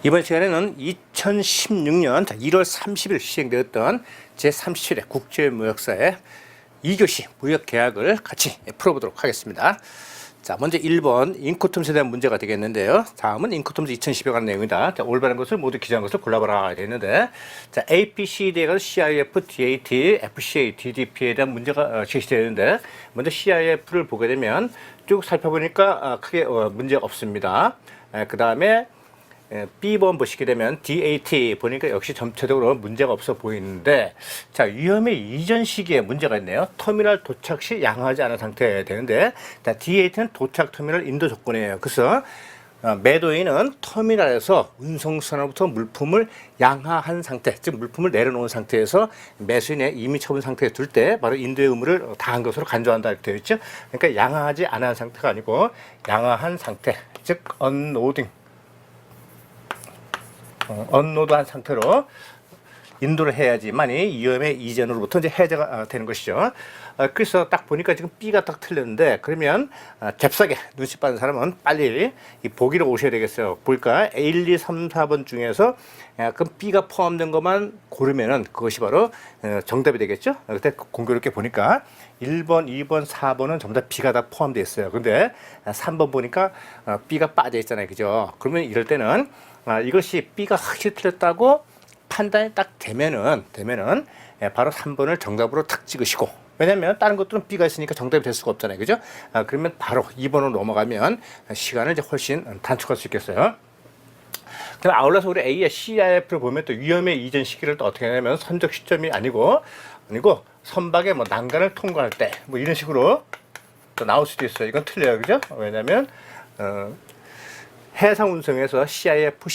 이번 시간에는 2016년 1월 30일 시행되었던 제37회 국제무역사의 2교시 무역계약을 같이 풀어보도록 하겠습니다. 자, 먼저 1번 인코텀스에 대한 문제가 되겠는데요. 다음은 인코텀스 2010에 관한 내용이다. 자, 올바른 것을 모두 기재한 것을 골라봐라 되는데, 자, APCD가 CIF, DAT, FCA, DDP에 대한 문제가 제시되는데, 먼저 CIF를 보게 되면 쭉 살펴보니까 크게 문제가 없습니다. 그 다음에 B번 보시게 되면 DAT 보니까 역시 전체적으로 문제가 없어 보이는데, 자, 위험의 이전 시기에 문제가 있네요. 터미널 도착 시 양호하지 않은 상태 되는데, 자, DAT는 도착 터미널 인도 조건이에요. 그래서 매도인은 터미널에서 운송선으로부터 물품을 양하한 상태, 즉 물품을 내려놓은 상태에서 매수인의 임의 처분 상태에 둘 때 바로 인도의 의무를 다한 것으로 간주한다 이렇게 되어 있죠. 그러니까 양하하지 않은 상태가 아니고 양하한 상태, 즉 언로딩, 언로드한 상태로 인도를 해야지만이 위험의 이전으로부터 이제 해제가 되는 것이죠. 그래서 딱 보니까 지금 B가 딱 틀렸는데, 그러면 잽싸게 눈치 빠른 사람은 빨리 이 보기로 오셔야 되겠어요. 보니까 1, 2, 3, 4번 중에서 그럼 B가 포함된 것만 고르면은 그것이 바로 정답이 되겠죠. 그때 공교롭게 보니까 1번, 2번, 4번은 전부 다 B가 다 포함되어 있어요. 근데 3번 보니까 B가 빠져 있잖아요. 그죠? 그러면 이럴 때는 이것이 B가 확실히 틀렸다고 판단이 딱 되면은 바로 3번을 정답으로 탁 찍으시고, 왜냐면 다른 것들은 B가 있으니까 정답이 될 수가 없잖아요. 그죠? 그러면 바로 2번으로 넘어가면 시간을 이제 훨씬 단축할 수 있겠어요. 그럼 아울러서 우리 A의 CIF를 보면 또 위험의 이전 시기를 또 어떻게 하냐면 선적 시점이 아니고 선박의 뭐 난간을 통과할 때 뭐 이런 식으로 또 나올 수도 있어요. 이건 틀려요. 그죠? 왜냐면 해상 운송에서 CIF,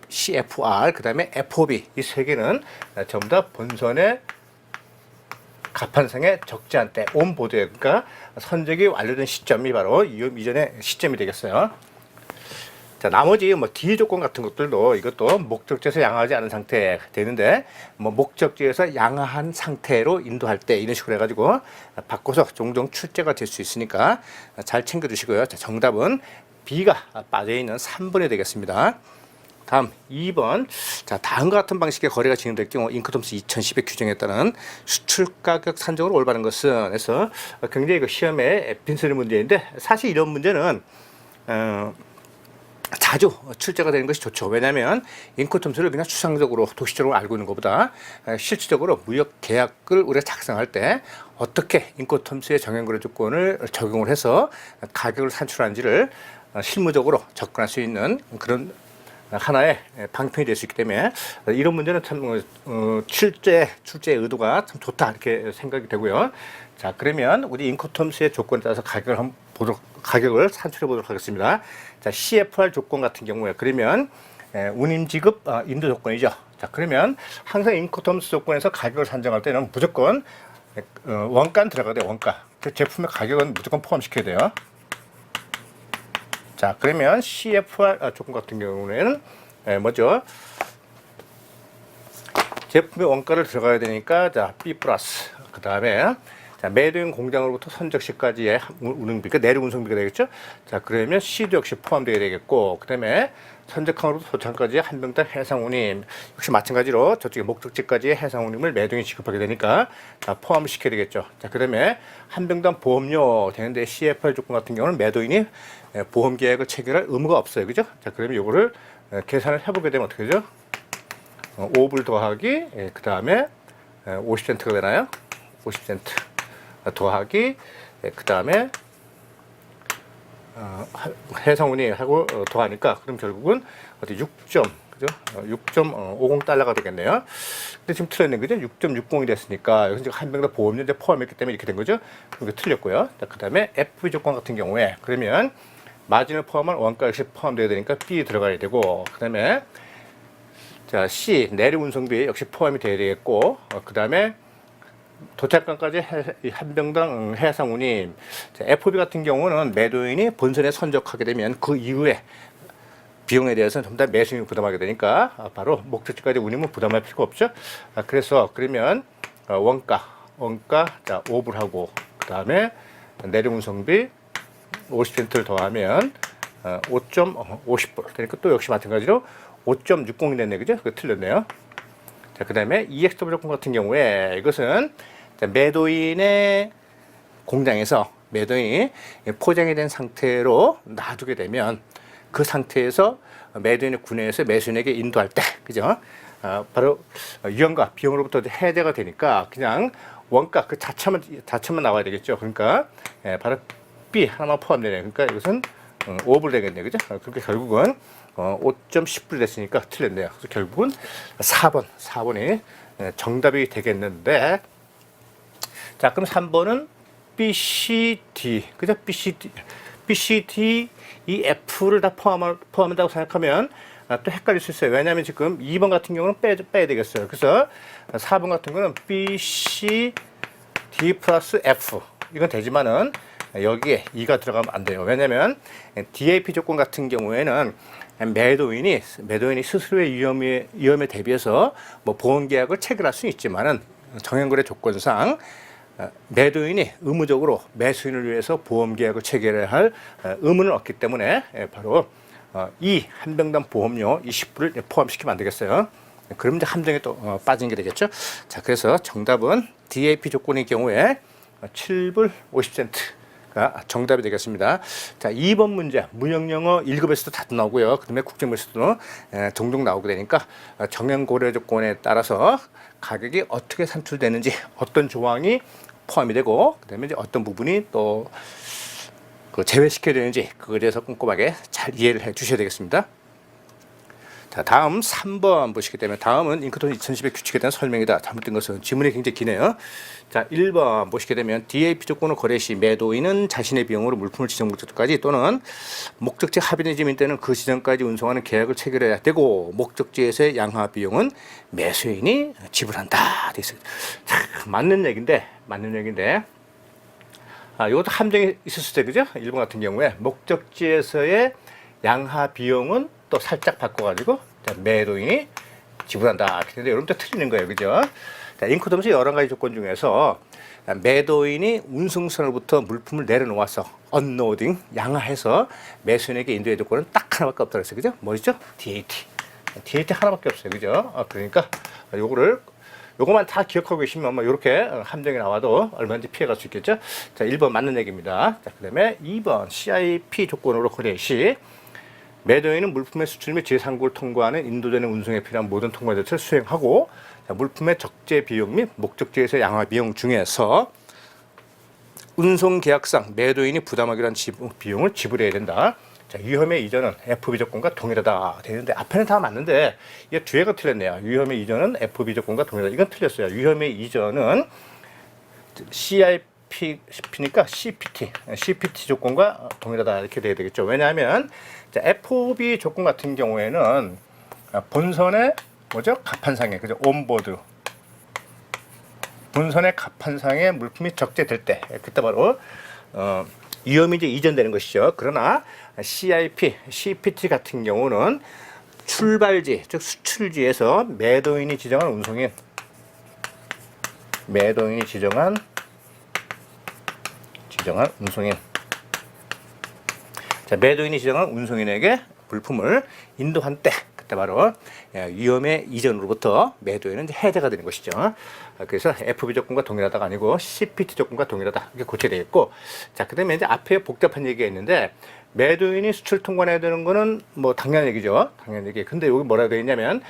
CFR, 그 다음에 FOB 이 세 개는 전부 다 본선의 갑판상에 적지 않대 온보드에, 그러니까 선적이 완료된 시점이 바로 위험 이전의 시점이 되겠어요. 자, 나머지 뭐 D 조건 같은 것들도 이것도 목적지에서 양호하지 않은 상태 되는데, 뭐 목적지에서 양호한 상태로 인도할 때 이런 식으로 해가지고 바꿔서 종종 출제가 될 수 있으니까 잘 챙겨주시고요. 자, 정답은 B가 빠져있는 3번이 되겠습니다. 다음 2번. 자, 다음과 같은 방식의 거래가 진행될 경우 인코텀스 2010의 규정에 따른 수출 가격 산정으로 올바른 것은 해서 굉장히 그 시험에 빈스리 문제인데, 사실 이런 문제는 자주 출제가 되는 것이 좋죠. 왜냐하면 인코텀스를 그냥 추상적으로 도시적으로 알고 있는 것보다 실질적으로 무역 계약을 우리가 작성할 때 어떻게 인코텀스의 정형거래 조건을 적용을 해서 가격을 산출하는지를 실무적으로 접근할 수 있는 그런 하나의 방편이 될 수 있기 때문에 이런 문제는 참 출제 의도가 참 좋다 이렇게 생각이 되고요. 자, 그러면 우리 인코텀스의 조건에 따라서 가격을 산출해 보도록 하겠습니다. 자, CFR 조건 같은 경우에 그러면 운임 지급 인도 조건이죠. 자, 그러면 항상 인코텀스 조건에서 가격을 산정할 때는 무조건 원가는 들어가야 돼요. 원가. 그 제품의 가격은 무조건 포함시켜야 돼요. 자, 그러면 CFR 조건 같은 경우에는 먼저 제품의 원가를 들어가야 되니까, 자, B 플러스, 그 다음에 자, 매도인 공장으로부터 선적 시까지의 운행비, 그러니까 내륙 운송비가 되겠죠. 자, 그러면 C도 역시 포함되어야 되겠고, 그 다음에 선적항으로부터 도착까지의 한 병당 해상 운임 역시 마찬가지로 저쪽에 목적지까지의 해상 운임을 매도인이 지급하게 되니까 포함을 시켜야 되겠죠. 자, 그 다음에 한 병당 보험료 되는데 CFR 조건 같은 경우는 매도인이 보험 계약을 체결할 의무가 없어요. 그죠? 자, 그러면 요거를 계산을 해보게 되면 어떻게 되죠? 5불 더하기, 그 다음에 50센트가 되나요? 50센트 더하기, 그 다음에 해상운임하고 더하니까 그럼 결국은 어디 6.50달러가 되겠네요. 근데 지금 틀렸는 거죠? 6.60이 됐으니까 여기서 한 병당 보험료 이제 포함했기 때문에 이렇게 된 거죠. 그게 틀렸고요. 그 다음에 F 조건 같은 경우에 그러면 마진을 포함한 원가 역시 포함되어야 되니까 B 들어가야 되고, 그 다음에 자, C 내륙 운송비 역시 포함이 되어야 되겠고, 그 다음에 도착관까지 한 병당 해상 운임. FB 같은 경우는 매도인이 본선에 선적하게 되면 그 이후에 비용에 대해서는 전부 다 매수인이 부담하게 되니까 바로 목적지까지 운임은 부담할 필요가 없죠. 그래서 그러면 원가 자 5불하고, 그 다음에 내륙 운송비 50%를 더하면 5.50불. 그러니까 또 역시 마찬가지로 5.60이 됐네, 그죠? 그거 틀렸네요. 자, 그 다음에 EXW 조건 같은 경우에 이것은 매도인의 공장에서 매도인이 포장이 된 상태로 놔두게 되면 그 상태에서 매도인의 구매에서 매수인에게 인도할 때, 그죠? 바로 유형과 비용으로부터 해제가 되니까 그냥 원가 그 자체만 나와야 되겠죠. 그러니까 바로 B 하나만 포함되네. 그러니까 이것은 5불 되겠네, 그죠? 그러니까 결국은 5.10불 됐으니까 틀렸네요. 그래서 결국은 4번이 정답이 되겠는데, 자, 그럼 3번은 BCD, 그죠? BCD 이 F를 다 포함한다고 생각하면 또 헷갈릴 수 있어요. 왜냐하면 지금 2번 같은 경우는 빼야 되겠어요. 그래서 4번 같은 거는 BCD 플러스 F 이건 되지만은 여기에 2가 들어가면 안 돼요. 왜냐하면 DAP 조건 같은 경우에는 매도인이 스스로의 위험에 대비해서 뭐 보험 계약을 체결할 수는 있지만은 정형거래 조건상 매도인이 의무적으로 매수인을 위해서 보험 계약을 체결해야 할 의무는 없기 때문에 바로 이 한병당 보험료 20불을 포함시키면 안 되겠어요. 그럼 이제 함정에 또 빠진 게 되겠죠. 자, 그래서 정답은 DAP 조건의 경우에 7불 50센트가 정답이 되겠습니다. 자, 2번 문제 무형영어 1급에서도 다 나오고요. 그다음에 국정에서도 종종 나오게 되니까 정형고려 조건에 따라서 가격이 어떻게 산출되는지, 어떤 조항이 포함이 되고, 그다음에 이제 어떤 부분이 또 제외시켜야 되는지 그거에 대해서 꼼꼼하게 잘 이해를 해 주셔야 되겠습니다. 자, 다음 3번 보시게 되면 다음은 잉크톤 2100 규칙에 대한 설명이다. 잘못된 것은 지문이 굉장히 기네요. 자, 1번 보시게 되면 DAP 조건을 거래 시 매도인은 자신의 비용으로 물품을 지정 목적지까지 또는 목적지 합의된 지민 때는 그 지점까지 운송하는 계약을 체결해야 되고 목적지에서의 양화 비용은 매수인이 지불한다. 돼 있어요. 자, 맞는 얘기인데 이것도 함정이 있었을 때, 그죠? 1번 같은 경우에 목적지에서의 양하 비용은 또 살짝 바꿔가지고 매도인이 지불한다. 근데 여러분들 틀리는 거예요, 그죠? 자, 잉크돔스 여러 가지 조건 중에서 매도인이 운송선으로부터 물품을 내려놓아서 언로딩, 양하해서 매수인에게 인도의 조건은 딱 하나밖에 없다고 했어요, 그죠? 뭐였죠? DAT 하나밖에 없어요, 그죠? 그러니까 요거만 다 기억하고 계시면 뭐 이렇게 함정이 나와도 얼마든지 피해갈 수 있겠죠. 자, 1번 맞는 얘기입니다. 자, 그다음에 2번 CIP 조건으로 거래 시 매도인은 물품의 수출 및 제3국을 통과하는 인도되는 운송에 필요한 모든 통과 절차를 수행하고, 자, 물품의 적재 비용 및 목적지에서 양화 비용 중에서 운송 계약상 매도인이 부담하기로 한 비용을 지불해야 된다. 자, 위험의 이전은 FB 조건과 동일하다 되는데 앞에는 다 맞는데 이게 뒤에가 틀렸네요. 위험의 이전은 FB 조건과 동일하다. 이건 틀렸어요. 위험의 이전은 CIP니까 CPT 조건과 동일하다 이렇게 돼야 되겠죠. 왜냐하면 자, FB 조건 같은 경우에는 본선의 갑판상에, 그죠? 온보드 본선의 갑판상에 물품이 적재될 때 그때 바로 위험이 이제 이전되는 것이죠. 그러나 CPT 같은 경우는 출발지, 즉 수출지에서 매도인이 지정한 운송인, 자, 매도인이 지정한 운송인에게 물품을 인도한 때 그때 바로 위험의 이전으로부터 매도인은 해제가 되는 것이죠. 그래서 FB 조건과 동일하다가 아니고 CPT 조건과 동일하다 이렇게 고쳐야 되겠고, 자, 그다음에 이제 앞에 복잡한 얘기가 있는데 매도인이 수출 통관해야 되는 거는 뭐 당연한 얘기죠. 당연한 얘기. 근데 여기 뭐라고 되어 있냐면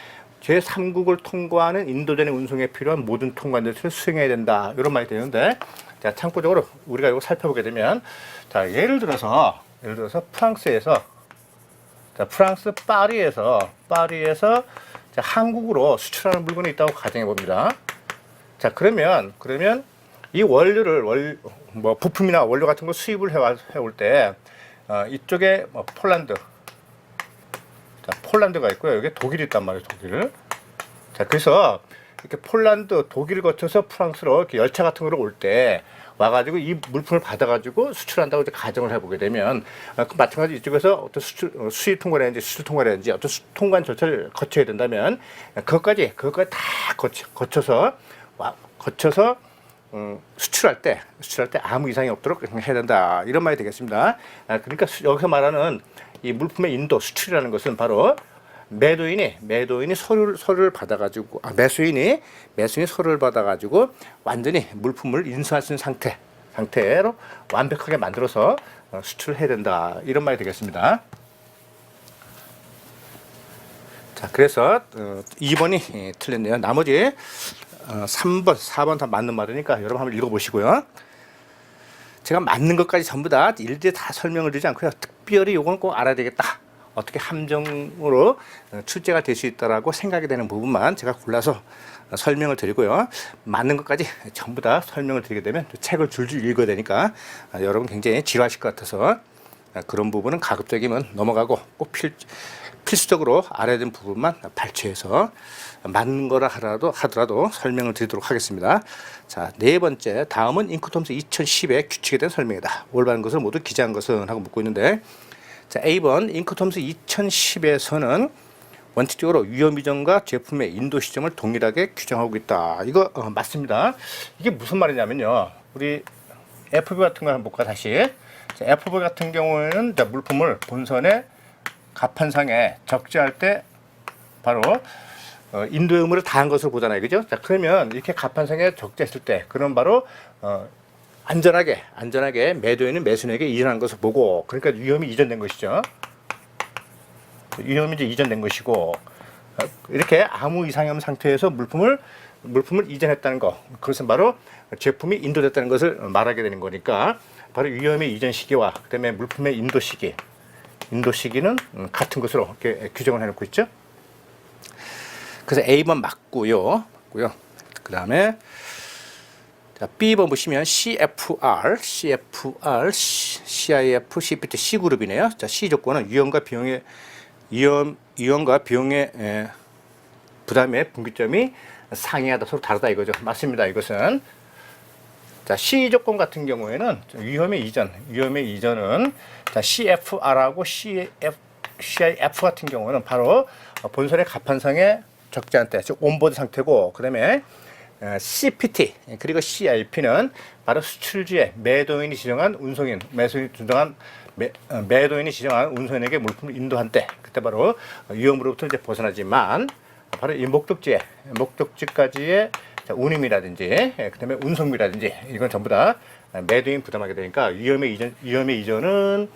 제3국을 통과하는 인도되는 운송에 필요한 모든 통관들을 수행해야 된다. 이런 말이 되는데, 자, 참고적으로 우리가 이거 살펴보게 되면, 자, 예를 들어서 프랑스에서, 자, 프랑스 파리에서 자, 한국으로 수출하는 물건이 있다고 가정해 봅니다. 자, 그러면 이 원료를 부품이나 원료 같은 거 수입을 해올 때 이쪽에 폴란드가 있고요. 여기 독일이 있단 말이에요. 독일. 자, 그래서 이렇게 독일을 거쳐서 프랑스로 이렇게 열차 같은 거로 올 때 와가지고 이 물품을 받아가지고 수출한다고 이제 가정을 해보게 되면 마찬가지 이쪽에서 어떤 수입 통관이라든지 수출 통관이라든지 어떤 통관 절차를 거쳐야 된다면 그것까지 다 거쳐서 수출할 때 아무 이상이 없도록 해야 된다, 이런 말이 되겠습니다. 그러니까 여기서 말하는 이 물품의 인도 수출이라는 것은 바로 매도인이 서류를 받아가지고 매수인이 서류를 받아가지고 완전히 물품을 인수할 수 있는 상태로 완벽하게 만들어서 수출을 해야 된다, 이런 말이 되겠습니다. 자, 그래서 2번이 틀렸네요. 나머지 3번, 4번 다 맞는 말이니까 여러분 한번 읽어보시고요. 제가 맞는 것까지 전부 다 일일이 다 설명을 드리지 않고요. 특별히 요건 꼭 알아야 되겠다, 어떻게 함정으로 출제가 될 수 있다라고 생각이 되는 부분만 제가 골라서 설명을 드리고요. 맞는 것까지 전부 다 설명을 드리게 되면 책을 줄줄 읽어야 되니까 여러분 굉장히 지루하실 것 같아서 그런 부분은 가급적이면 넘어가고 꼭 필수적으로 알아야 되는 부분만 발췌해서 맞는 거라 하더라도 설명을 드리도록 하겠습니다. 자, 네 번째, 다음은 잉크톰스 2010의 규칙에 대한 설명이다. 올바른 것을 모두 기재한 것은 하고 묻고 있는데, 자, A번 잉크톰스 2010에서는 원칙적으로 위험 이전과 제품의 인도 시점을 동일하게 규정하고 있다. 이거 맞습니다. 이게 무슨 말이냐면요, 우리 FB 같은 거 한번 볼까 다시. 자, FB 같은 경우에는 물품을 본선에 가판상에 적재할 때 바로 인도 의무를 다한 것을 보잖아요, 그죠? 자, 그러면 이렇게 가판상에 적재했을 때 그럼 바로 안전하게 매도인은 매수인에게 이전한 것을 보고, 그러니까 위험이 이전된 것이죠. 위험이 이제 이전된 것이고, 이렇게 아무 이상이 없는 상태에서 물품을 이전했다는 거, 그것은 바로 제품이 인도됐다는 것을 말하게 되는 거니까 바로 위험의 이전 시기와 그다음에 물품의 인도 시기는 같은 것으로 이렇게 규정을 해놓고 있죠. 그래서 A번 맞고요. 그 다음에 B번 보시면 CFR, CIF, CPT, C그룹이네요. 자, C 조건은 위험과 비용의 부담의 분기점이 상이하다, 서로 다르다 이거죠. 맞습니다. 이것은. 자, C 조건 같은 경우에는 위험의 이전은 자, CFR하고 CIF 같은 경우는 바로 본선의 가판상에 적재한 때, 즉 온보드 상태고, 그다음에 CPT 그리고 CIP는 바로 수출지에 매도인이 지정한 운송인에게 물품을 인도한 때, 그때 바로 위험으로부터 이제 벗어나지만, 바로 이 목적지까지의 운임이라든지 그다음에 운송비라든지 이건 전부 다 매도인 부담하게 되니까 위험의 이전은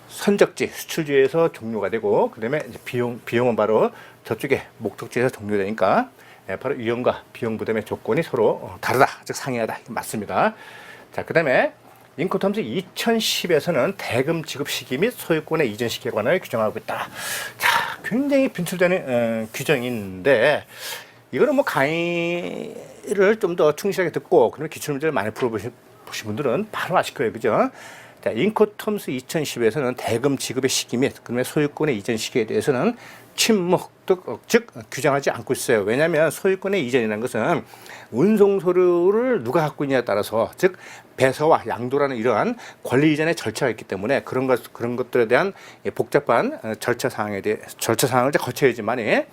선적지 수출지에서 종료가 되고, 그다음에 이제 비용은 바로 저쪽에 목적지에서 종료되니까 바로 위험과 비용 부담의 조건이 서로 다르다, 즉 상이하다, 맞습니다. 자, 그다음에 잉크톰스 2010에서는 대금 지급 시기 및 소유권의 이전 시기에 관하여 규정하고 있다. 자, 굉장히 빈출되는 규정인데, 이거는 뭐 강의를 좀 더 충실하게 듣고 그러면 기출문제를 많이 풀어보신 분들은 바로 아실 거예요, 그죠? 자, 잉크톰스 2010에서는 대금 지급의 시기 및 그다음에 소유권의 이전 시기에 대해서는 즉 규정하지 않고 있어요. 왜냐하면 소유권의 이전이라는 것은 운송 서류를 누가 갖고 있냐에 따라서, 즉 배서와 양도라는 이러한 권리 이전의 절차가 있기 때문에 그런 것들에 대한 복잡한 절차 사항을 거쳐야지만이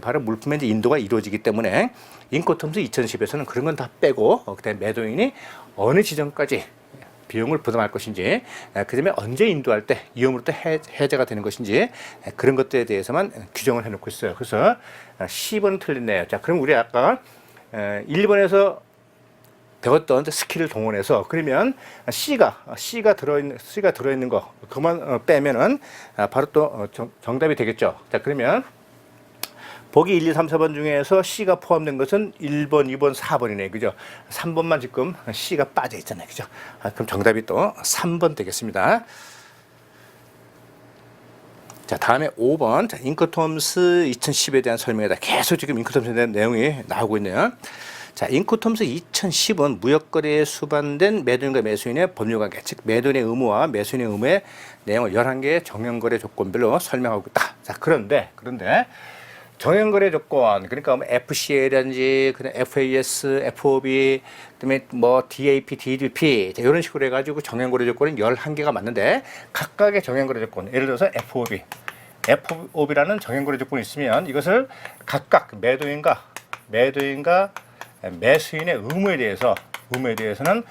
바로 물품의 인도가 이루어지기 때문에 잉크톰스 2010에서는 그런 건 다 빼고, 그다음에 매도인이 어느 지점까지 비용을 부담할 것인지, 그다음에 언제 인도할 때 위험으로부터 해제가 되는 것인지, 그런 것들에 대해서만 규정을 해놓고 있어요. 그래서 10번은 틀렸네요. 자, 그럼 우리 아까 1번에서 배웠던 스킬을 동원해서, 그러면 C가 들어있는 거 그만 빼면은 바로 또 정답이 되겠죠. 자, 그러면 보기 1, 2, 3, 4번 중에서 C가 포함된 것은 1번, 2번, 4번이네, 그죠? 3번만 지금 C가 빠져 있잖아요, 그죠? 그럼 정답이 또 3번 되겠습니다. 자, 다음에 5번. 자, 잉크톰스 2010에 대한 설명이다. 계속 지금 잉크톰스에 대한 내용이 나오고 있네요. 자, 잉크톰스 2010은 무역거래에 수반된 매도인과 매수인의 법률관계, 즉 매도인의 의무와 매수인의 의무의 내용을 11개의 정형거래 조건별로 설명하고 있다. 자, 그런데 정형거래 조건, 그러니까 뭐 FCA라든지 그다음 FAS, FOB, 그다음에 뭐 DAP, DDP 이런 식으로 해가지고 정형거래 조건은 11개가 맞는데, 각각의 정형거래 조건, 예를 들어서 FOB라는 정형거래 조건이 있으면 이것을 각각 매도인과 매수인의 의무에 대해서는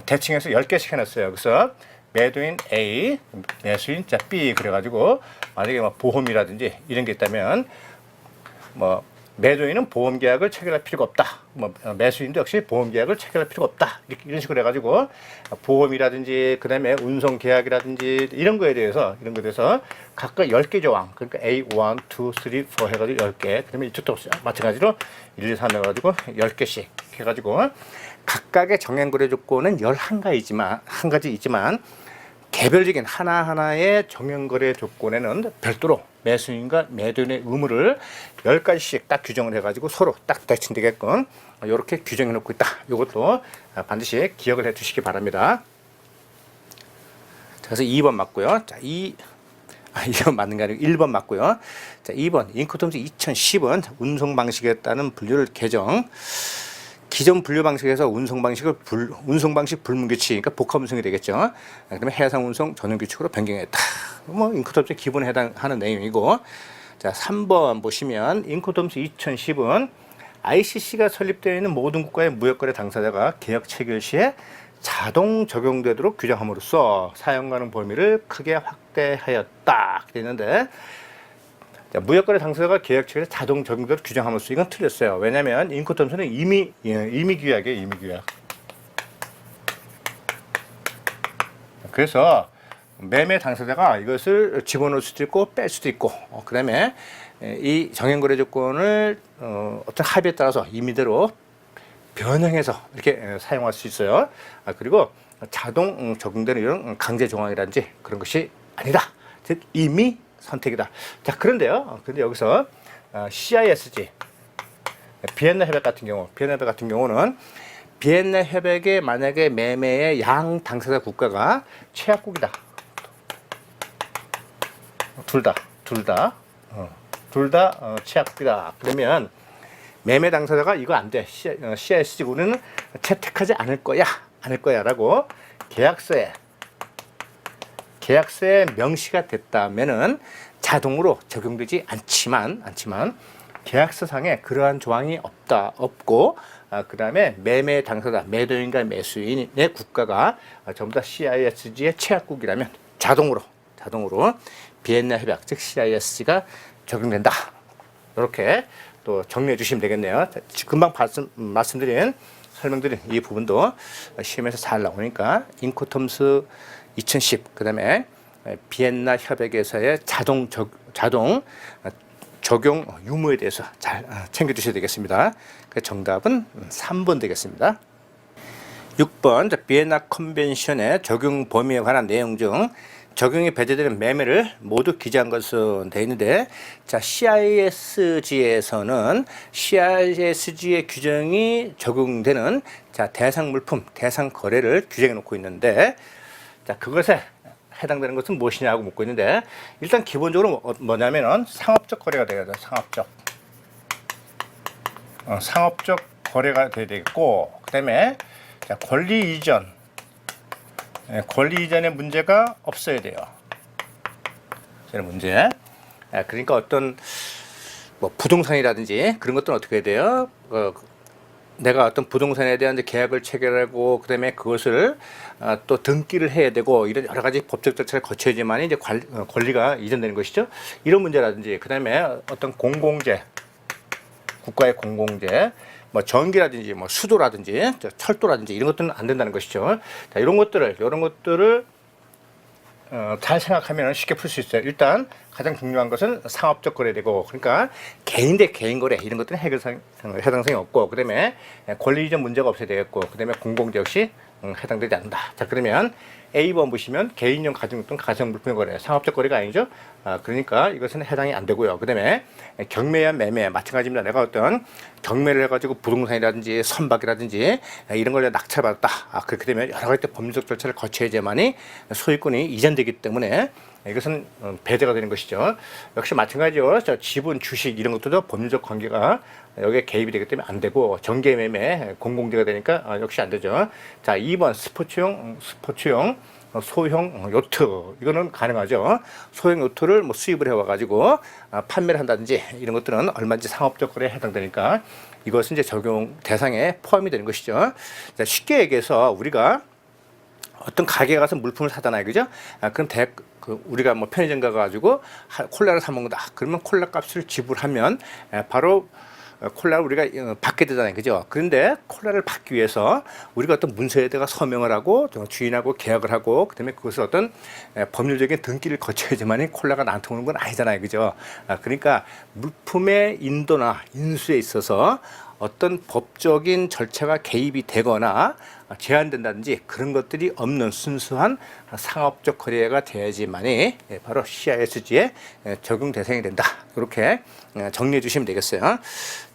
대칭해서 10개씩 해놨어요. 그래서 매도인 A, 매수인 자 B 그래가지고 만약에 뭐 보험이라든지 이런 게 있다면 뭐 매도인은 보험 계약을 체결할 필요가 없다. 뭐 매수인도 역시 보험 계약을 체결할 필요가 없다. 이런 식으로 해가지고 보험이라든지 그다음에 운송 계약이라든지 이런 거에 대해서 각각 10개 조항. 그러니까 A, 1, 2, 3, 4 해가지고 10개. 그다음에 이쪽도 마찬가지로 1, 2, 3 해가지고 10개씩 해가지고 각각의 정행거래 조건은 11가지이지만 한 가지이지만 개별적인 하나하나의 정행거래 조건에는 별도로 매수인과 매도인의 의무를 10가지씩 딱 규정을 해가지고 서로 딱 대칭되게끔 이렇게 규정해 놓고 있다. 이것도 반드시 기억을 해 주시기 바랍니다. 그래서 2번 맞고요. 자, 2번 맞는 게 아니고 1번 맞고요. 자, 2번 인코텀스 2010은 운송 방식에 따른 분류를 개정. 기존 분류 방식에서 운송 방식 불문 규칙, 그러니까 복합 운송이 되겠죠. 그다음에 해상 운송 전용 규칙으로 변경했다. 뭐 인코텀스 기본에 해당하는 내용이고, 자 3번 보시면 인코텀스 2010은 ICC가 설립되어 있는 모든 국가의 무역거래 당사자가 계약 체결 시에 자동 적용되도록 규정함으로써 사용 가능 범위를 크게 확대하였다. 되는데. 무역거래 당사자가 계약 체결에 자동 적용되도록 규정함으로써 이건 틀렸어요. 왜냐하면 인코텀스는 임의 규약이에요. 임의 규약. 그래서 매매 당사자가 이것을 집어넣을 수도 있고 뺄 수도 있고 그 다음에 이 정행거래 조건을 어떤 합의에 따라서 임의대로 변형해서 이렇게 사용할 수 있어요. 그리고 자동 적용되는 이런 강제 조항이라든지 그런 것이 아니다. 즉 임의 선택이다. 자, 그런데요. 근데 여기서 CISG 비엔나 협약 같은 경우는 비엔나 협약에 만약에 매매의 양 당사자 국가가 최약국이다. 둘 다 최약국이다. 그러면 매매 당사자가 이거 안 돼. CISG 우리는 채택하지 않을 거야라고 계약서에 명시가 됐다면은 자동으로 적용되지 않지만 계약서상에 그러한 조항이 없고 그 다음에 매매 당사자 매도인과 매수인의 국가가 전부 다 CISG의 최약국이라면 자동으로 비엔나 협약 즉 CISG가 적용된다. 이렇게 또 정리해 주시면 되겠네요. 금방 설명드린 이 부분도 시험에서 잘 나오니까 인코텀스 2010 그다음에 비엔나 협약에서의 자동 적용 유무에 대해서 잘 챙겨 주셔야 되겠습니다. 그 정답은 3번 되겠습니다. 6번 비엔나 컨벤션의 적용 범위에 관한 내용 중 적용이 배제되는 매매를 모두 기재한 것은 되어 있는데, 자 CISG에서는 CISG의 규정이 적용되는 자 대상 물품, 대상 거래를 규정해 놓고 있는데, 자 그것에 해당되는 것은 무엇이냐고 묻고 있는데, 일단 기본적으로 뭐냐면은 상업적 거래가 되어야 돼요. 상업적 거래가 돼야 되겠고, 그다음에 자 권리 이전의 문제가 없어야 돼요. 문제. 그러니까 어떤 뭐 부동산이라든지 그런 것들은 어떻게 해야 돼요? 내가 어떤 부동산에 대한 계약을 체결하고 그다음에 그것을 또 등기를 해야 되고 이런 여러 가지 법적 절차를 거쳐야지만 이제 권리가 이전되는 것이죠. 이런 문제라든지 그다음에 어떤 국가의 공공재, 뭐 전기라든지 뭐 수도라든지 철도라든지 이런 것들은 안 된다는 것이죠. 자, 이런 것들을 잘 생각하면 쉽게 풀 수 있어요. 일단 가장 중요한 것은 상업적 거래되고, 그러니까 개인 대 개인 거래 이런 것들은 해당성이 없고, 그다음에 권리 이전 문제가 없어야 되겠고, 그다음에 공공재 역시 해당되지 않는다. 자 그러면 A번 보시면 개인용 가정용 가정물품 거래 상업적 거래가 아니죠. 그러니까 이것은 해당이 안 되고요. 그다음에 경매와 매매 마찬가지입니다. 내가 어떤 경매를 해가지고 부동산이라든지 선박이라든지 이런 걸 낙찰받았다. 그렇게 되면 여러 가지 법률적 절차를 거쳐야지만이 소유권이 이전되기 때문에 이것은 배제가 되는 것이죠. 역시 마찬가지로 지분, 주식 이런 것들도 법률적 관계가 여기에 개입이 되기 때문에 안 되고, 정계 매매 공공재가 되니까 역시 안 되죠. 자 2번 스포츠용 소형 요트, 이거는 가능하죠. 소형 요트를 뭐 수입을 해와 가지고 판매를 한다든지 이런 것들은 얼마든지 상업적 거래에 해당되니까 이것은 이제 적용 대상에 포함이 되는 것이죠. 자, 쉽게 얘기해서 우리가 어떤 가게에 가서 물품을 사잖아요, 그죠? 그럼 우리가 뭐 편의점 가가지고 콜라를 사 먹는다. 그러면 콜라 값을 지불하면 바로 콜라를 우리가 받게 되잖아요, 그죠? 그런데 콜라를 받기 위해서 우리가 어떤 문서에다가 서명을 하고 주인하고 계약을 하고 그다음에 그것을 어떤 법률적인 등기를 거쳐야지만 콜라가 나한테 오는 건 아니잖아요, 그죠? 그러니까 물품의 인도나 인수에 있어서 어떤 법적인 절차가 개입이 되거나 제한된다든지 그런 것들이 없는 순수한 상업적 거래가 돼야지만이 바로 CISG에 적용 대상이 된다. 이렇게 정리해 주시면 되겠어요.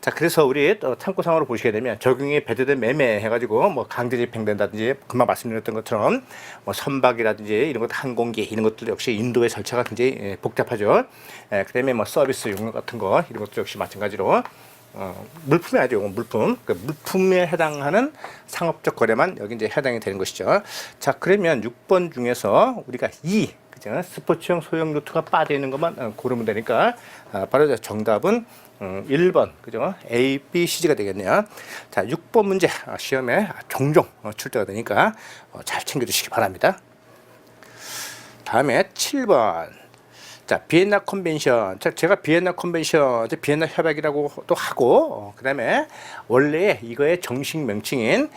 자, 그래서 우리 또 참고상으로 보시게 되면 적용이 배제된 매매 해가지고 뭐 강제 집행된다든지 금방 말씀드렸던 것처럼 뭐 선박이라든지 이런 것 항공기 이런 것들 역시 인도의 절차가 굉장히 복잡하죠. 그다음에 뭐 서비스 용역 같은 거 이런 것도 역시 마찬가지로 물품이 아니죠. 물품. 그 물품에 해당하는 상업적 거래만 여기 이제 해당이 되는 것이죠. 자, 그러면 6번 중에서 우리가 그죠? 스포츠용 소형 요트가 빠져 있는 것만 고르면 되니까 바로 정답은 1번, 그죠? A, B, C가 되겠네요. 자, 6번 문제 시험에 종종 출제가 되니까 잘 챙겨주시기 바랍니다. 다음에 7번. 자, 비엔나 컨벤션. 제가 비엔나 컨벤션, 비엔나 협약이라고 또 하고, 그 다음에 원래 이거의 정식 명칭인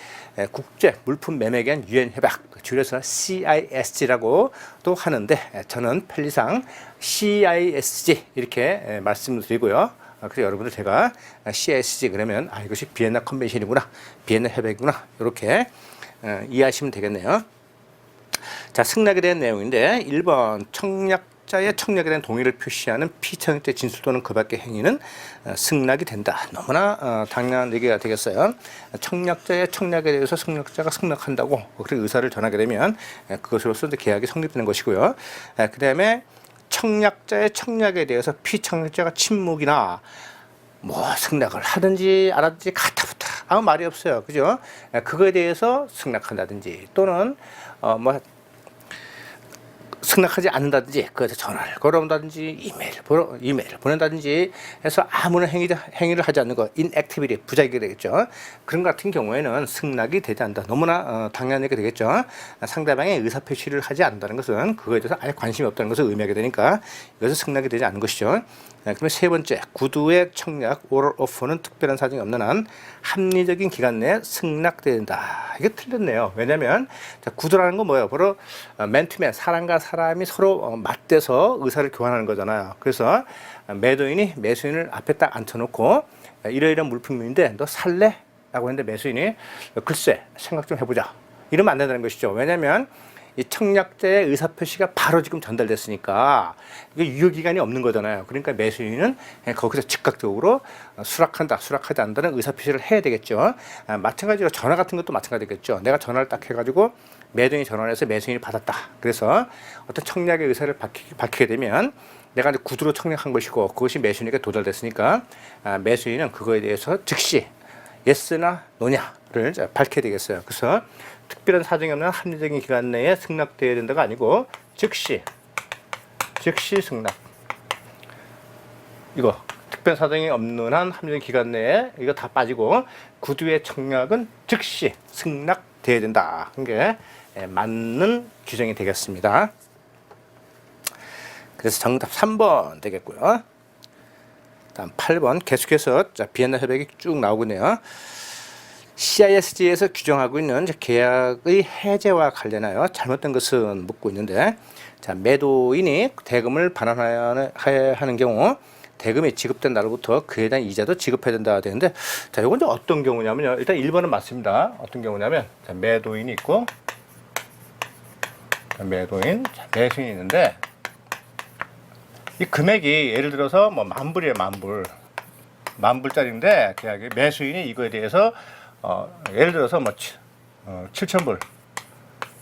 국제 물품 매매에 대한 유엔 협약, 줄여서 CISG라고 또 하는데, 저는 편리상 CISG 이렇게 말씀드리고요. 그래서 여러분들 제가 CISG 그러면 이것이 비엔나 컨벤션이구나, 비엔나 협약이구나, 이렇게 이해하시면 되겠네요. 자, 승낙에 대한 내용인데 1번 청약자의 청약에 대한 동의를 표시하는 피청약자 진술 또는 그 밖의 행위는 승낙이 된다. 너무나 당연한 얘기가 되겠어요. 청약자의 청약에 대해서 승낙자가 승낙한다고 그렇게 의사를 전하게 되면 그것으로서 계약이 성립되는 것이고요. 그 다음에 청약자의 청약에 대해서 피청약자가 침묵이나 뭐 승낙을 하든지 안 하든지 가타부타 아무 말이 없어요, 그죠? 그거에 대해서 승낙한다든지 또는 뭐 승낙하지 않는다든지 그래서 전화를 걸어온다든지 이메일을 보낸다든지 해서 아무런 행위를 하지 않는 것, inactivity, 부작위가 되겠죠. 그런 같은 경우에는 승낙이 되지 않는다. 너무나 당연한 얘기가 되겠죠. 상대방의 의사표시를 하지 않는다는 것은 그거에 대해서 아예 관심이 없다는 것을 의미하게 되니까 이것은 승낙이 되지 않는 것이죠. 그러면 세 번째, 구두의 청약, oral offer는 특별한 사정이 없는 한 합리적인 기간 내에 승낙된다. 이게 틀렸네요. 왜냐하면 구두라는 건 뭐예요? 바로 맨투맨, 사람과 사람이 서로 맞대서 의사를 교환하는 거잖아요. 그래서 매도인이 매수인을 앞에 딱 앉혀놓고 이러이러한 물품인데 너 살래? 라고 했는데 매수인이 글쎄 생각 좀 해보자. 이러면 안 된다는 것이죠. 왜냐하면 이 청약자의 의사표시가 바로 지금 전달됐으니까 이게 유효기간이 없는 거잖아요. 그러니까 매수인은 거기서 즉각적으로 수락한다, 수락하지 않는다는 의사표시를 해야 되겠죠. 마찬가지로 전화 같은 것도 마찬가지겠죠. 내가 전화를 딱 해가지고 매도인이 전화를 해서 매수인이 받았다. 그래서 어떤 청약의 의사를 밝히게 되면 내가 이제 구두로 청약한 것이고 그것이 매수인에게 도달됐으니까 매수인은 그거에 대해서 즉시 예스나 노냐를 밝혀야 되겠어요. 그래서 특별한 사정이 없는 합리적인 기간 내에 승낙되어야 된다가 아니고 즉시 승낙. 이거 특별한 사정이 없는 한 합리적인 기간 내에 이거 다 빠지고 구두의 청약은 즉시 승낙되어야 된다. 그게 맞는 규정이 되겠습니다. 그래서 정답 3번 되겠고요. 다음 8번 계속해서 비엔나 협약이 쭉 나오고 있네요. CISG에서 규정하고 있는 계약의 해제와 관련하여 잘못된 것은 묻고 있는데, 자, 매도인이 대금을 반환해야 하는 경우 대금이 지급된 날로부터 그에 대한 이자도 지급해야 된다 되는데, 자, 이건 어떤 경우냐면요. 일단 1번은 맞습니다. 어떤 경우냐면 자, 매도인이 있고 매도인, 매수인이 있는데 이 금액이 예를 들어서 뭐 만불이에요. 만불짜리인데 계약이 매수인이 이거에 대해서 예를 들어서 뭐 7,000불.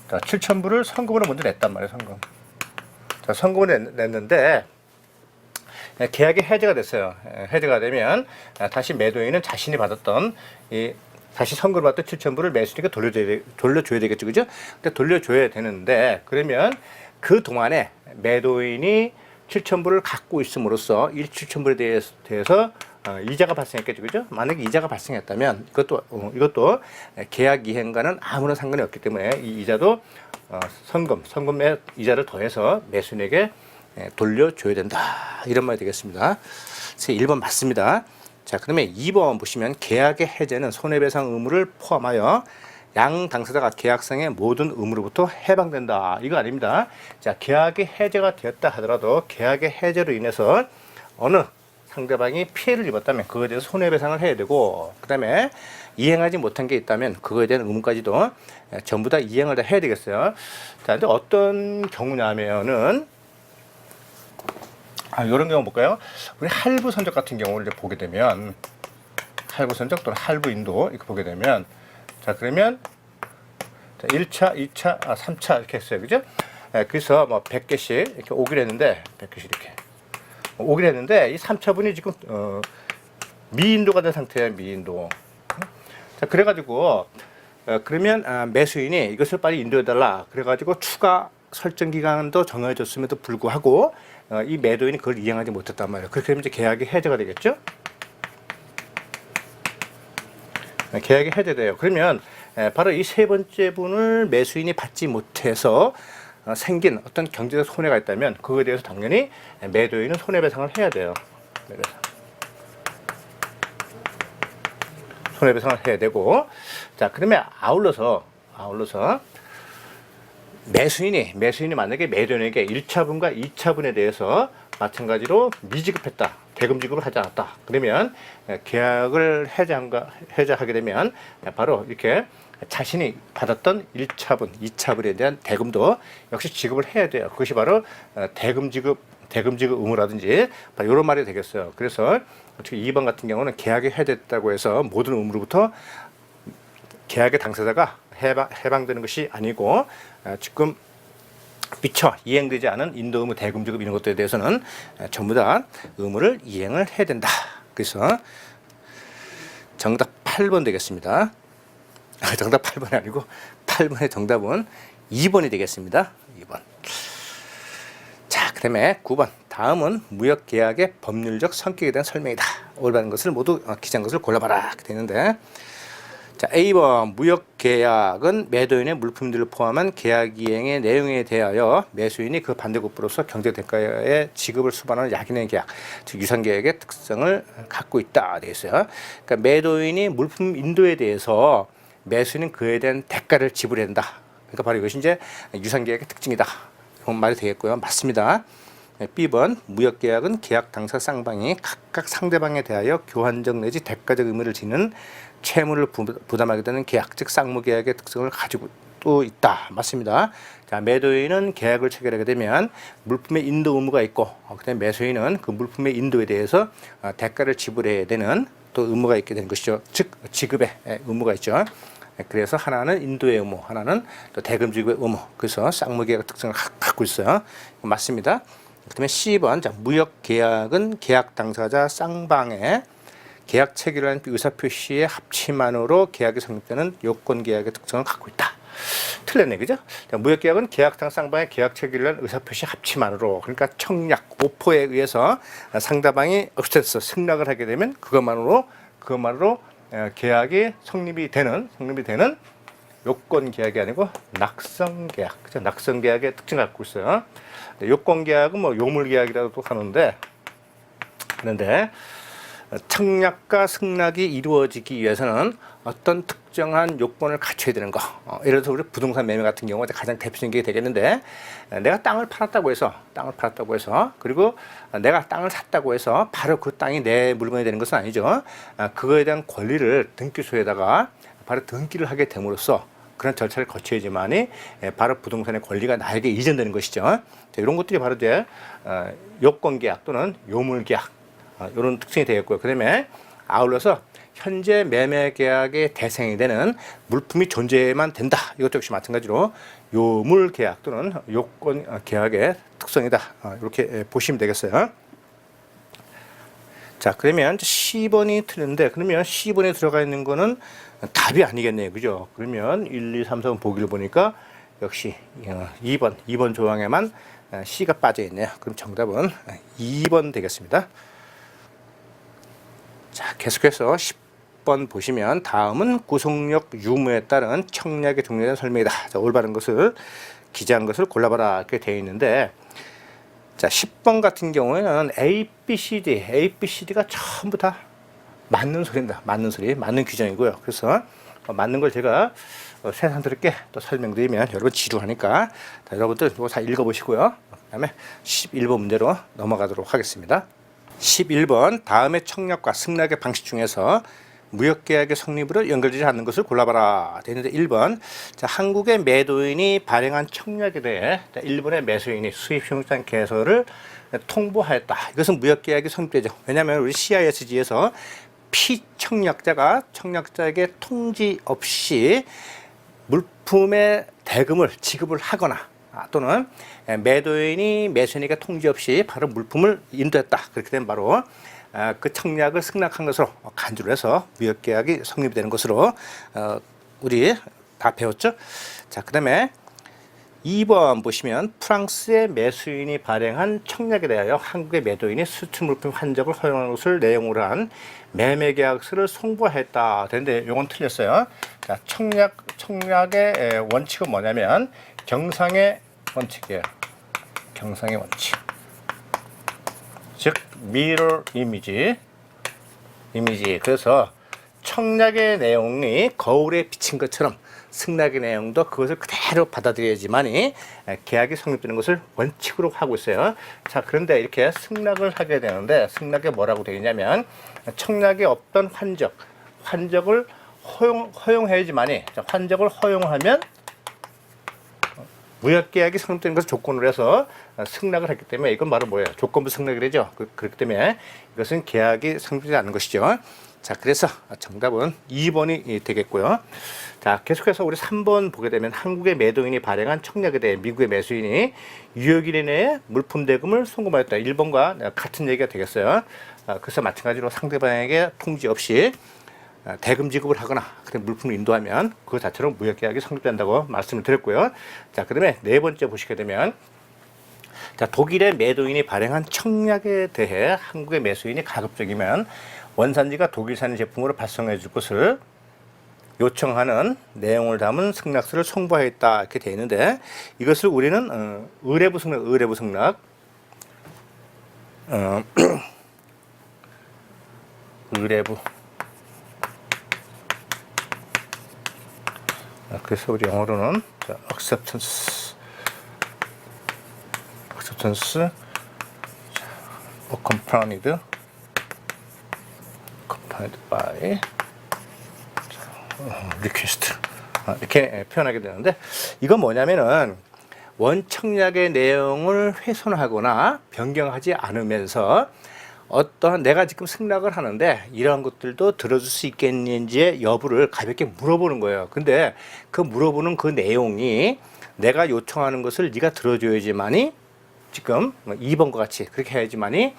자, 7,000불을 선금으로 먼저 냈단 말이에요, 선금. 자, 선금을 냈는데 계약이 해제가 됐어요. 해제가 되면 다시 매도인은 자신이 받았던 다시 선금을 받던 7,000불을 매수인에게 돌려줘야 되겠죠, 그죠? 근데 돌려줘야 되는데 그러면 그 동안에 매도인이 7,000불을 갖고 있음으로써 이 7,000불에 대해서 이자가 발생했겠죠, 그죠? 만약에 이자가 발생했다면 이것도 계약 이행과는 아무런 상관이 없기 때문에 이 이자도 성금의 이자를 더해서 매수인에게 돌려줘야 된다, 이런 말이 되겠습니다. 그래서 1번 맞습니다. 자, 그러면 2번 보시면 계약의 해제는 손해배상 의무를 포함하여 양 당사자가 계약상의 모든 의무로부터 해방된다, 이거 아닙니다. 자, 계약이 해제가 되었다 하더라도 계약의 해제로 인해서 어느 상대방이 피해를 입었다면 그거에 대해서 손해배상을 해야 되고, 그 다음에 이행하지 못한 게 있다면 그거에 대한 의무까지도 전부 다 이행을 다 해야 되겠어요. 자, 근데 어떤 경우냐면은 이런 경우 볼까요? 우리 할부 선적 같은 경우를 이제 보게 되면, 할부 선적 또는 할부 인도 이렇게 보게 되면, 자, 그러면 1차, 2차, 3차 이렇게 했어요, 그죠? 그래서 뭐 100개씩 이렇게 오기로 했는데, 100개씩 이렇게 오기로 했는데, 이 3차분이 지금 미인도가 된 상태예요, 미인도. 자, 그래가지고 그러면 매수인이 이것을 빨리 인도해달라, 그래가지고 추가 설정 기간도 정해졌음에도 불구하고 이 매도인이 그걸 이행하지 못했단 말이에요. 그렇게 되면 이제 계약이 해제가 되겠죠? 계약이 해제돼요. 그러면 바로 이 세 번째 분을 매수인이 받지 못해서 생긴 어떤 경제적 손해가 있다면 그거에 대해서 당연히 매도인은 손해배상을 해야 돼요. 손해배상을 해야 되고, 자, 그러면 아울러서 매수인이 만약에 매도인에게 1차분과 2차분에 대해서 마찬가지로 미지급했다, 대금 지급을 하지 않았다, 그러면 계약을 해제하게 되면 바로 이렇게 자신이 받았던 1차분, 2차분에 대한 대금도 역시 지급을 해야 돼요. 그것이 바로 대금 지급 의무라든지 바로 이런 말이 되겠어요. 그래서 2번 같은 경우는 계약이 해제됐다고 해서 모든 의무로부터 계약의 당사자가 해방되는 것이 아니고, 지금 미처 이행되지 않은 인도 의무, 대금 지급 이런 것들에 대해서는 전부 다 의무를 이행을 해야 된다. 그래서 정답 8번 되겠습니다. 정답 8번이 아니고 8번의 정답은 2번이 되겠습니다. 2번. 자, 그 다음에 9번. 다음은 무역계약의 법률적 성격에 대한 설명이다. 올바른 것을 모두 기재한 것을 골라봐라, 이렇게 되는데, 자, A번 무역계약은 매도인의 물품들을 포함한 계약 이행의 내용에 대하여 매수인이 그 반대급부로서 경제대가의 지급을 수반하는 약인의 계약, 즉 유상계약의 특성을 갖고 있다 되어 있어요. 그러니까 매도인이 물품 인도에 대해서 매수인은 그에 대한 대가를 지불해야 된다. 그러니까 바로 이것이 이제 유상계약의 특징이다, 이런 말이 되겠고요. 맞습니다. B번 무역계약은 계약 당사 쌍방이 각각 상대방에 대하여 교환적 내지 대가적 의무를 지닌 채무를 부담하게 되는 계약, 즉 쌍무계약의 특성을 가지고 또 있다. 맞습니다. 자, 매도인은 계약을 체결하게 되면 물품의 인도 의무가 있고, 그다음에 매수인은 그 물품의 인도에 대해서 대가를 지불해야 되는 또 의무가 있게 되는 것이죠. 즉 지급의 의무가 있죠. 그래서 하나는 인도의 의무, 하나는 또 대금 지급의 의무. 그래서 쌍무계약 특성을 갖고 있어요. 맞습니다. 그다음에 C번, 자, 무역계약은 계약 당사자 쌍방의 계약 체결한 의사표시의 합치만으로 계약이 성립되는 요건계약의 특성을 갖고 있다. 틀렸네, 그죠? 자, 무역계약은 계약 당사 쌍방의 계약 체결한 의사표시 합치만으로, 그러니까 청약, 오퍼에 의해서 상대방이 업스텐스 승낙을 하게 되면 그것만으로 계약이 성립이 되는 요건계약이 아니고 낙성계약, 그죠? 낙성계약의 특징을 갖고 있어요. 요건계약은 뭐 요물계약이라고도 하는데, 청약과 승낙이 이루어지기 위해서는 어떤 특정한 요건을 갖춰야 되는 거. 예를 들어서 우리 부동산 매매 같은 경우가 가장 대표적인 게 되겠는데, 내가 땅을 팔았다고 해서 그리고 내가 땅을 샀다고 해서 바로 그 땅이 내 물건이 되는 것은 아니죠. 그거에 대한 권리를 등기소에다가 바로 등기를 하게 됨으로써 그런 절차를 거쳐야지만이 바로 부동산의 권리가 나에게 이전되는 것이죠. 자, 이런 것들이 바로 이제 요건계약 또는 요물계약, 이런 특징이 되겠고요. 그 다음에 아울러서 현재 매매계약의 대상이 되는 물품이 존재만 된다. 이것도 역시 마찬가지로 요물계약 또는 요건계약의 특성이다. 이렇게 보시면 되겠어요. 자, 그러면 C번이 틀렸는데, 그러면 C번에 들어가 있는 거는 답이 아니겠네요, 그죠? 그러면 1, 2, 3, 4번 보기를 보니까 역시 2번 조항에만 C가 빠져 있네요. 그럼 정답은 2번 되겠습니다. 자, 계속해서 10번 보시면 다음은 구속력 유무에 따른 청약의 종류에 대한 설명이다. 자, 올바른 것을 기재한 것을 골라봐라 이렇게 되어 있는데, 자, 10번 같은 경우에는 A, B, C, D가 전부 다 맞는 소리입니다. 맞는 소리, 맞는 규정이고요. 그래서 맞는 걸 제가 새삼스럽게 또 설명드리면 여러분 지루하니까, 자, 여러분들 이거 다 읽어보시고요. 그 다음에 11번 문제로 넘어가도록 하겠습니다. 11번 다음의 청약과 승낙의 방식 중에서 무역계약의 성립으로 연결되지 않는 것을 골라봐라 되는데, 1번, 자, 한국의 매도인이 발행한 청약에 대해 일본의 매수인이 수입신용장 개설을 통보하였다. 이것은 무역계약이 성립되죠. 왜냐하면 우리 CISG에서 피청약자가 청약자에게 통지 없이 물품의 대금을 지급을 하거나, 또는 매도인이 매수인에게 통지 없이 바로 물품을 인도했다. 그렇게 되면 바로 그 청약을 승낙한 것으로 간주를 해서 무역계약이 성립이 되는 것으로 우리 다 배웠죠. 자, 그 다음에 2번 보시면 프랑스의 매수인이 발행한 청약에 대하여 한국의 매도인이 수출 물품 환적을 허용하는 것을 내용으로 한 매매계약서를 송부했다 되는데, 이건 틀렸어요. 자, 청약의 원칙은 뭐냐면 경상의 원칙이에요. 경상의 원칙. 즉 mirror 이미지. 그래서 청약의 내용이 거울에 비친 것처럼 승낙의 내용도 그것을 그대로 받아들여야지만이 계약이 성립되는 것을 원칙으로 하고 있어요. 자, 그런데 이렇게 승낙을 하게 되는데, 승낙에 뭐라고 되어 있냐면 청약에 없던 환적을 허용해야지만이, 환적을 허용하면 무역계약이 성립되는 것을 조건으로 해서 승낙을 했기 때문에 이건 바로 뭐예요? 조건부 승낙이죠. 그렇기 때문에 이것은 계약이 성립되지 않는 것이죠. 자, 그래서 정답은 2번이 되겠고요. 자, 계속해서 우리 3번 보게 되면 한국의 매도인이 발행한 청약에 대해 미국의 매수인이 유효기일 내에 물품 대금을 송금하였다. 1번과 같은 얘기가 되겠어요. 그래서 마찬가지로 상대방에게 통지 없이 대금 지급을 하거나 그다음에 물품을 인도하면 그 자체로 무역계약이 성립된다고 말씀을 드렸고요. 자, 그다음에 네 번째 보시게 되면, 자, 독일의 매도인이 발행한 청약에 대해 한국의 매수인이 가급적이면 원산지가 독일산 제품으로 발송해 줄 것을 요청하는 내용을 담은 승낙서를 송부하였다 이렇게 되어 있는데, 이것을 우리는 의뢰부 승낙 의뢰부. 그래서 우리 영어로는 acceptance accompanied by request 이렇게 표현하게 되는데, 이건 뭐냐면은 원청약의 내용을 훼손하거나 변경하지 않으면서 어떠한 내가 지금 승낙을 하는데 이러한 것들도 들어줄 수 있겠는지의 여부를 가볍게 물어보는 거예요. 근데 그 물어보는 그 내용이 내가 요청하는 것을 네가 들어줘야지만이, 지금 2번과 같이 그렇게 해야지만이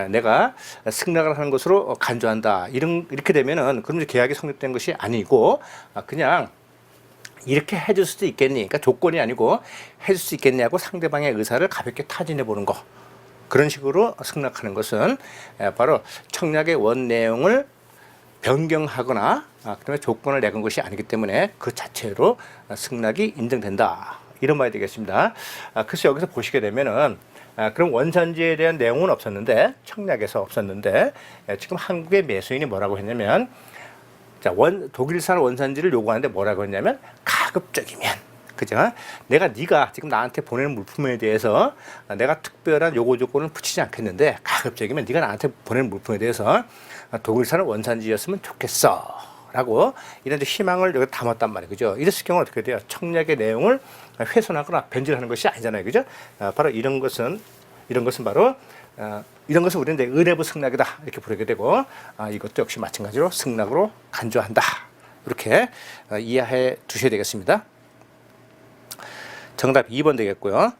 내가 승낙을 하는 것으로 간주한다. 이렇게 되면은 그럼 계약이 성립된 것이 아니고 그냥 이렇게 해줄 수도 있겠니? 그러니까 조건이 아니고 해줄 수 있겠냐고 상대방의 의사를 가볍게 타진해 보는 거. 그런 식으로 승낙하는 것은 바로 청약의 원 내용을 변경하거나 그다음에 조건을 내건 것이 아니기 때문에 그 자체로 승낙이 인정된다. 이런 말이 되겠습니다. 그래서 여기서 보시게 되면은 그럼 원산지에 대한 내용은 없었는데, 청약에서 없었는데, 지금 한국의 매수인이 뭐라고 했냐면, 자, 독일산 원산지를 요구하는데 뭐라고 했냐면 가급적이면, 그죠? 네가 지금 나한테 보내는 물품에 대해서 내가 특별한 요구 조건을 붙이지 않겠는데 가급적이면 네가 나한테 보내는 물품에 대해서 독일산 원산지였으면 좋겠어 라고 이런 희망을 여기 담았단 말이에요. 그죠? 이랬을 경우 어떻게 돼요? 청약의 내용을 훼손하거나 변질하는 것이 아니잖아요. 그죠? 바로 이런 것은 바로 이런 것을 우리는 의뢰부 승낙이다 이렇게 부르게 되고, 이것도 역시 마찬가지로 승낙으로 간주한다. 이렇게 이해해 두셔야 되겠습니다. 정답 2번 되겠고요.